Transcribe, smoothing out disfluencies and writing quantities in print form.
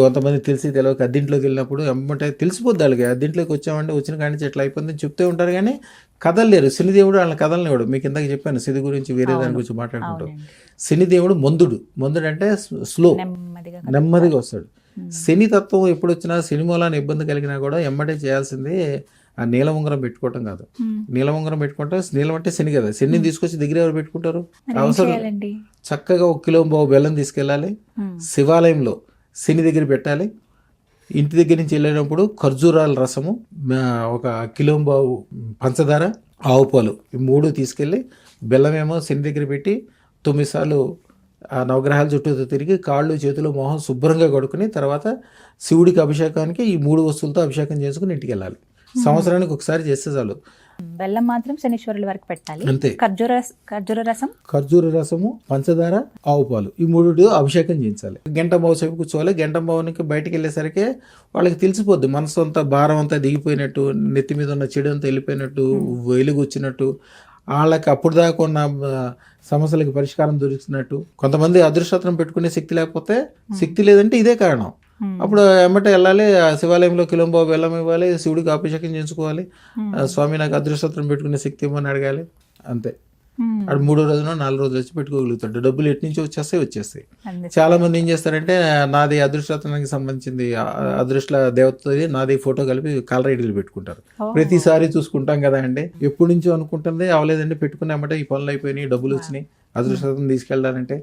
కొంతమంది తెలిసి తెలియక అద్దింట్లోకి వెళ్ళినప్పుడు ఎమ్మటే తెలిసిపోద్ది వాళ్ళకి, అద్దింట్లోకి వచ్చామంటే వచ్చిన కాడి నుంచి ఎట్లా అయిపోతుందని చెప్తూ ఉంటారు కానీ కదలలేరు. శనిదేవుడు వాళ్ళని కదలనివాడు. మీకు ఇందాక చెప్పాను శని గురించి, వేరే దాని గురించి మాట్లాడుకుంటాం. శనిదేవుడు మందుడు అంటే స్లో, నెమ్మదిగా వస్తాడు. శని తత్వం ఎప్పుడు వచ్చినా, శని మూలాన్ని ఇబ్బంది కలిగినా కూడా ఎమ్మటే చేయాల్సింది ఆ నీల ఉంగరం పెట్టుకోవటం కాదు. నీల ఉంగరం పెట్టుకుంటే, నీలం అంటే శని కదా, శనిని తీసుకొచ్చి దగ్గర ఎవరు పెట్టుకుంటారు? అవసరం చక్కగా 1 కిలో బెల్లం తీసుకెళ్ళాలి, శివాలయంలో శని దగ్గర పెట్టాలి. ఇంటి దగ్గర నుంచి వెళ్ళేటప్పుడు ఖర్జూరాల రసము, 1 కిలో పంచదార, ఆవు పాలు, ఈ 3 తీసుకెళ్ళి బెల్లమేమో శని దగ్గర పెట్టి 9 సార్లు ఆ నవగ్రహాల చుట్టూ తిరిగి కాళ్ళు చేతులు మొహం శుభ్రంగా కడుక్కుని తర్వాత శివుడికి అభిషేకానికి ఈ 3 వస్తువులతో అభిషేకం చేసుకుని ఇంటికి వెళ్ళాలి. సంవత్సరానికి ఒకసారి చేస్తే చాలు. బెల్లం మాత్రం శనీశ్వరుల వరకు పెట్టాలి. అంతే. ఖర్జూర రసము, పంచదార, ఆవు పాలు, ఈ 3 అభిషేకం చేయించాలి. గంట సేపు కూర్చోవాలి. గంట బావునికి బయటికి వెళ్ళేసరికి వాళ్ళకి తెలిసిపోద్ది, మనసు అంతా భారం అంతా దిగిపోయినట్టు, నెత్తి మీద ఉన్న చెడు అంతా వెళ్ళిపోయినట్టు, వెలుగు వచ్చినట్టు, వాళ్ళకి అప్పుడు దాకా ఉన్న సమస్యలకి పరిష్కారం దొరుకుతున్నట్టు. కొంతమంది అదృష్టం పెట్టుకునే శక్తి లేకపోతే, శక్తి లేదంటే ఇదే కారణం. అప్పుడు ఎమ్మటే వెళ్ళాలి, శివాలయంలో కిలోంబావు బెల్లం ఇవ్వాలి, శివుడికి అభిషేకం చేసుకోవాలి, స్వామి నాకు అదృష్టం పెట్టుకునే శక్తి ఇవ్వమని అడగాలి. అంతే. అటు 3 రోజులు 4 రోజులు వచ్చి పెట్టుకోగలుగుతాడు. డబ్బులు ఎటు నుంచి వచ్చేస్తాయి. చాలా మంది ఏం చేస్తారంటే, నాది అదృష్టానికి సంబంధించింది, అదృష్ట దేవతది నాది ఫోటో కలిపి కాలర్ ఐడీలు పెట్టుకుంటారు. ప్రతిసారి చూసుకుంటాం కదా అండి, ఎప్పటి నుంచో అనుకుంటుంది, అవలేదండి, పెట్టుకున్నామంటే ఈ పనులు అయిపోయినాయి, డబ్బులు వచ్చినాయి, అదృష్టం తీసుకెళ్ళాలంటే